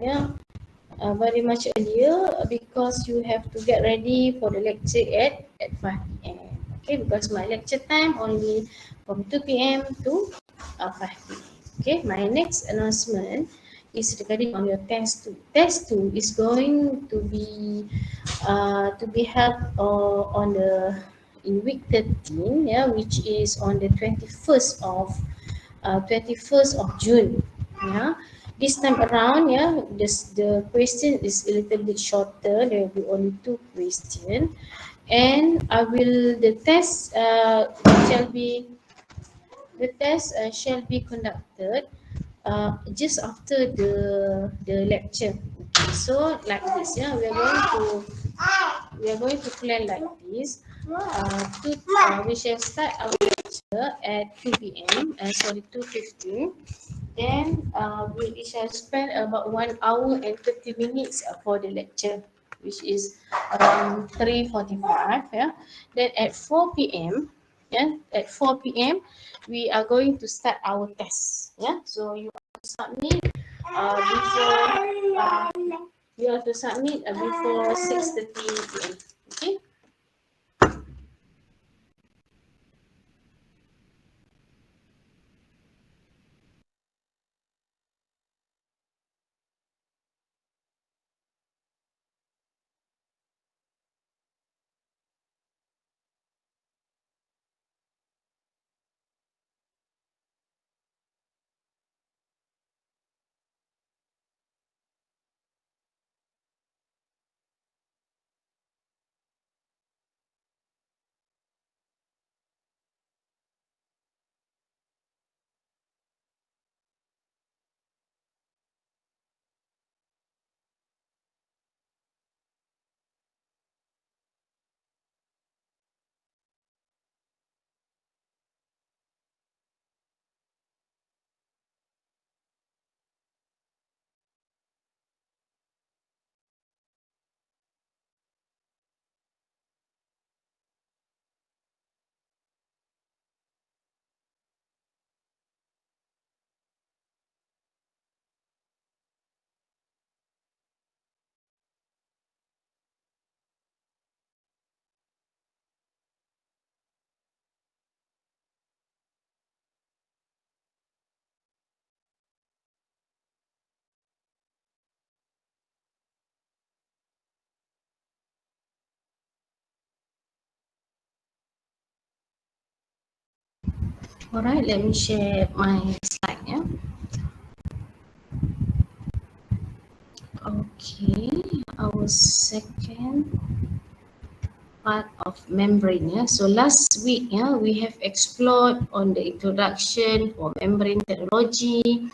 yeah, very much earlier because you have to get ready for the lecture at 5 p.m. Okay, because my lecture time only from 2 p.m. to 5 p.m. Okay, my next announcement is regarding on your test 2. Test 2 is going to be held on the in week 13, yeah, which is on the 21st of June. Yeah, this time around, yeah, the question is a little bit shorter. There will be only two questions, and I will shall be the test shall be conducted just after the lecture. Okay, so like this, yeah, we are going to plan like this. We shall start our lecture at 2 p.m. Sorry, 2:15. Then we shall spend about 1 hour and 30 minutes for the lecture, which is around 3:45. Yeah. Then at 4 p.m. Yeah, at 4 p.m. we are going to start our test. Yeah. So you have to submit before before 6:30 p.m. Okay. All right. Let me share my slide. Yeah. Okay. Our second part of membrane. Yeah. So last week, yeah, we have explored on the introduction for membrane technology,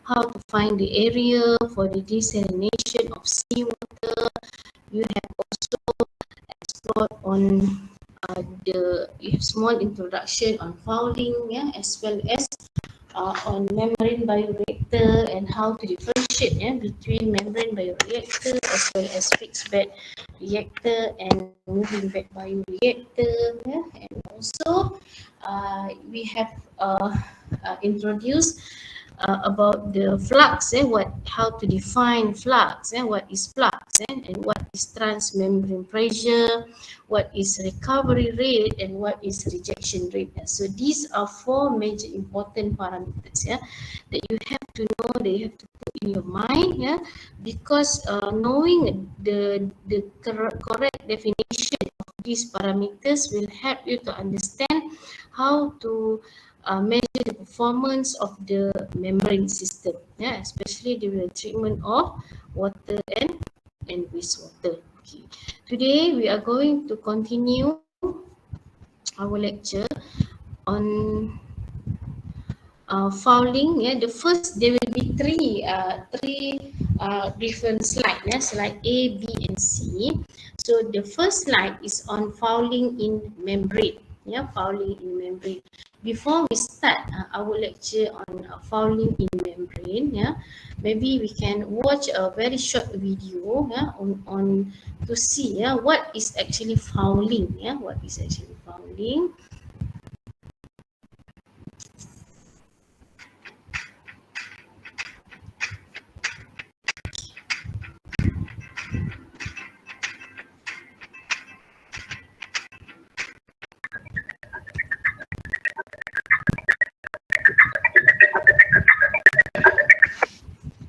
how to find the area for the desalination of seawater. You have also explored on the small introduction on fouling, yeah, as well as on membrane bioreactor and how to differentiate, yeah, between membrane bioreactor as well as fixed bed reactor and moving bed bioreactor. Yeah. And also we have introduced about the flux, how to define flux, what is flux, and what is transmembrane pressure, what is recovery rate, and what is rejection rate. So these are four major important parameters, yeah, that you have to know, that you have to put in your mind, yeah, because knowing the correct definition of these parameters will help you to understand how to measure the performance of the membrane system, yeah, especially during the treatment of water and wastewater. Okay. Today we are going to continue our lecture on fouling. Yeah, the first there will be three different slides. Yeah, slide A, B, and C. So the first slide is on fouling in membrane. Yeah, fouling in membrane. Before we start our lecture on fouling in membrane, yeah, maybe we can watch a very short video, yeah, on to see, yeah, what is actually fouling. Yeah, what is actually fouling.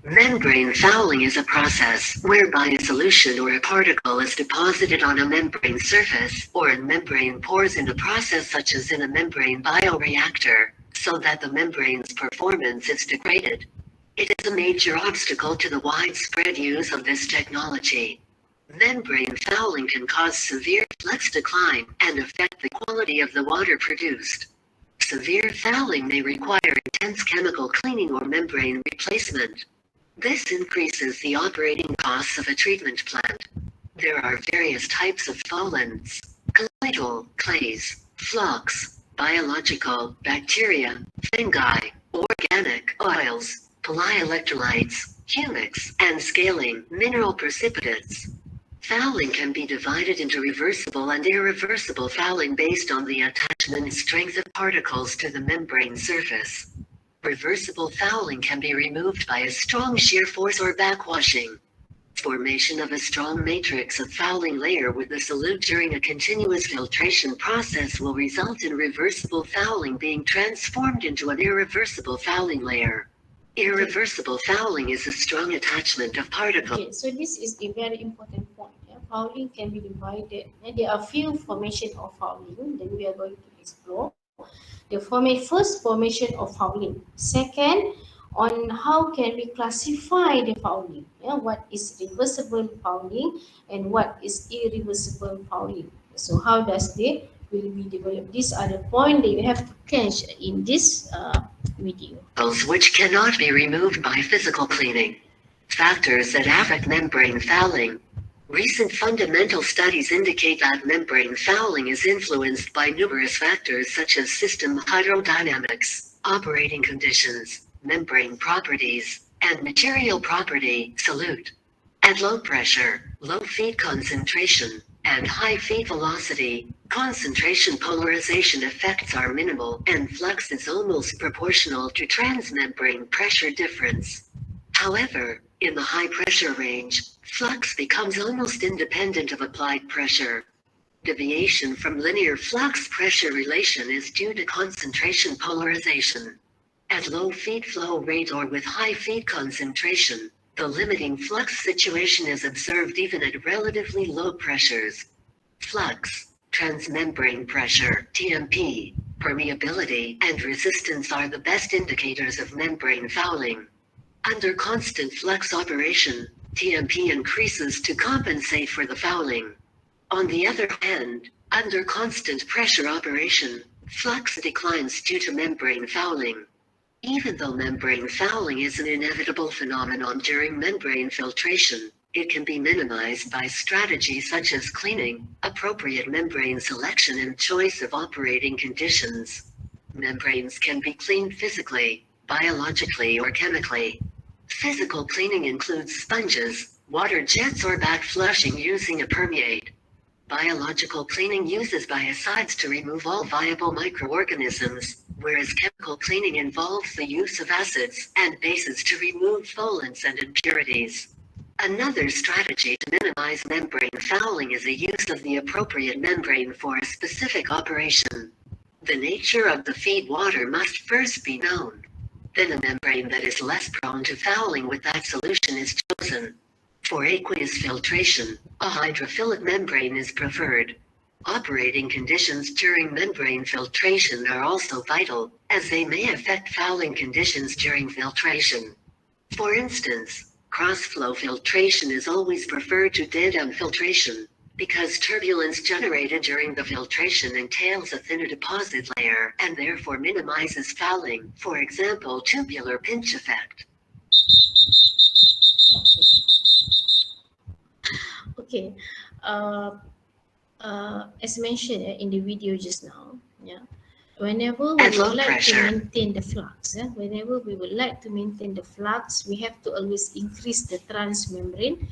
Membrane fouling is a process whereby a solution or a particle is deposited on a membrane surface or in membrane pores in a process such as in a membrane bioreactor, so that the membrane's performance is degraded. It is a major obstacle to the widespread use of this technology. Membrane fouling can cause severe flux decline and affect the quality of the water produced. Severe fouling may require intense chemical cleaning or membrane replacement. This increases the operating costs of a treatment plant. There are various types of foulants: colloidal, clays, flux, biological, bacteria, fungi, organic, oils, polyelectrolytes, humics, and scaling, mineral precipitates. Fouling can be divided into reversible and irreversible fouling based on the attachment strength of particles to the membrane surface. Reversible fouling can be removed by a strong shear force or backwashing. Formation of a strong matrix of fouling layer with the solute during a continuous filtration process will result in reversible fouling being transformed into an irreversible fouling layer. Irreversible fouling is a strong attachment of particles. Okay, so this is a very important point. Yeah? Fouling can be divided. And there are few formation of fouling that we are going to explore. The first formation of fouling. Second, on how can we classify the fouling? Yeah? What is reversible fouling and what is irreversible fouling? So how does they will be developed? These are the points that you have to catch in this video. Which cannot be removed by physical cleaning. Factors that affect membrane fouling. Recent fundamental studies indicate that membrane fouling is influenced by numerous factors such as system hydrodynamics, operating conditions, membrane properties, and material property, solute. At low pressure, low feed concentration, and high feed velocity, concentration polarization effects are minimal and flux is almost proportional to transmembrane pressure difference. However, in the high pressure range, flux becomes almost independent of applied pressure. Deviation from linear flux pressure relation is due to concentration polarization. At low feed flow rate or with high feed concentration, the limiting flux situation is observed even at relatively low pressures. Flux, transmembrane pressure, TMP, permeability, and resistance are the best indicators of membrane fouling. Under constant flux operation, TMP increases to compensate for the fouling. On the other hand, under constant pressure operation, flux declines due to membrane fouling. Even though membrane fouling is an inevitable phenomenon during membrane filtration, it can be minimized by strategies such as cleaning, appropriate membrane selection, and choice of operating conditions. Membranes can be cleaned physically, biologically, or chemically. Physical cleaning includes sponges, water jets, or back flushing using a permeate. Biological cleaning uses biocides to remove all viable microorganisms, whereas chemical cleaning involves the use of acids and bases to remove foulants and impurities. Another strategy to minimize membrane fouling is the use of the appropriate membrane for a specific operation. The nature of the feed water must first be known. Then a membrane that is less prone to fouling with that solution is chosen. For aqueous filtration, a hydrophilic membrane is preferred. Operating conditions during membrane filtration are also vital, as they may affect fouling conditions during filtration. For instance, cross-flow filtration is always preferred to dead-end filtration, because turbulence generated during the filtration entails a thinner deposit layer and therefore minimizes fouling, for example tubular pinch effect. Okay. Uh, as mentioned in the video just now, yeah, whenever we At low would like to pressure, maintain the flux, whenever we would like to maintain the flux, we have to always increase the transmembrane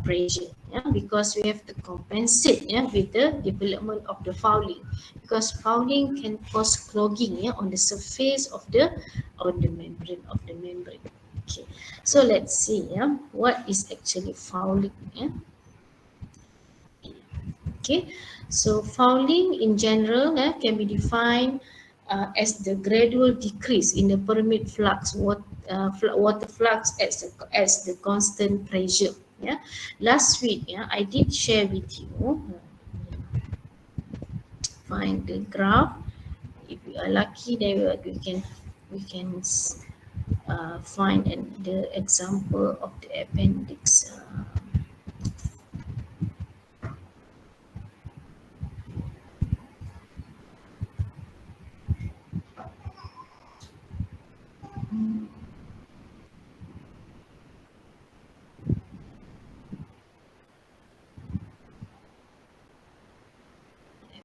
pressure, yeah, because we have to compensate, yeah, with the development of the fouling, because fouling can cause clogging, yeah, on the surface of the membrane. Okay, so let's see, yeah, what is actually fouling, yeah. Okay, so fouling in general can be defined as the gradual decrease in the permeate flux, water flux as the constant pressure. Yeah, last week, yeah, I did share with you. Find the graph. If you are lucky, then we can find the example of the appendix.